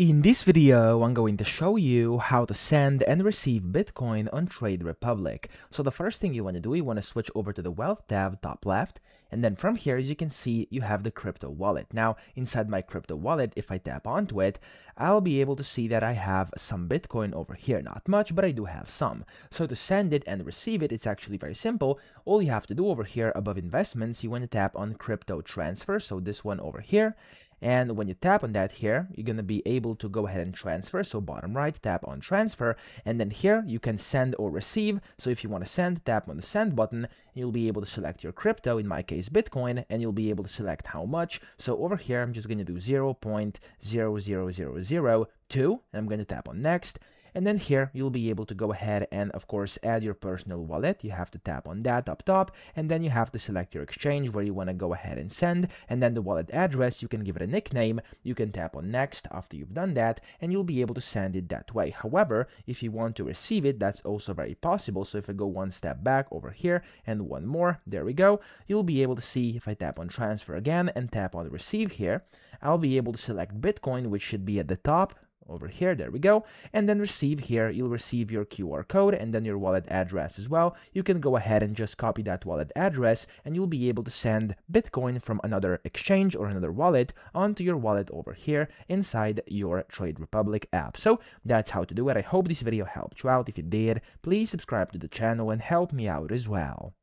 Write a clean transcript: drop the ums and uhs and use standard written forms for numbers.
In this video, I'm going to show you how to send and receive Bitcoin on Trade Republic. So the first thing you want to do, you want to switch over to the Wealth tab, top left, and then from here, as you can see, you have the crypto wallet. Now, inside my crypto wallet, if I tap onto it, I'll be able to see that I have some Bitcoin over here. Not much, but I do have some. So to send it and receive it, it's actually very simple. All you have to do over here above investments, you want to tap on crypto transfer. So this one over here. And when you tap on that here, you're going to be able to go ahead and transfer. So bottom right, tap on transfer. And then here you can send or receive. So if you want to send, tap on the send button. You'll be able to select your crypto, in my case Bitcoin, and you'll be able to select how much. So over here, I'm just going to do 0.00002. And I'm going to tap on next. And then here, you'll be able to go ahead and, of course, add your personal wallet. You have to tap on that up top, and then you have to select your exchange where you want to go ahead and send, and then the wallet address, you can give it a nickname. You can tap on next after you've done that, and you'll be able to send it that way. However, if you want to receive it, that's also very possible. So if I go one step back over here and one more, there we go, you'll be able to see if I tap on transfer again and tap on receive here, I'll be able to select Bitcoin, which should be at the top over here, there we go, and then receive here. You'll receive your QR code and then your wallet address as well. You can go ahead and just copy that wallet address, and you'll be able to send Bitcoin from another exchange or another wallet onto your wallet over here inside your Trade Republic app. So that's how to do it. I hope this video helped you out. If it did, please subscribe to the channel and help me out as well.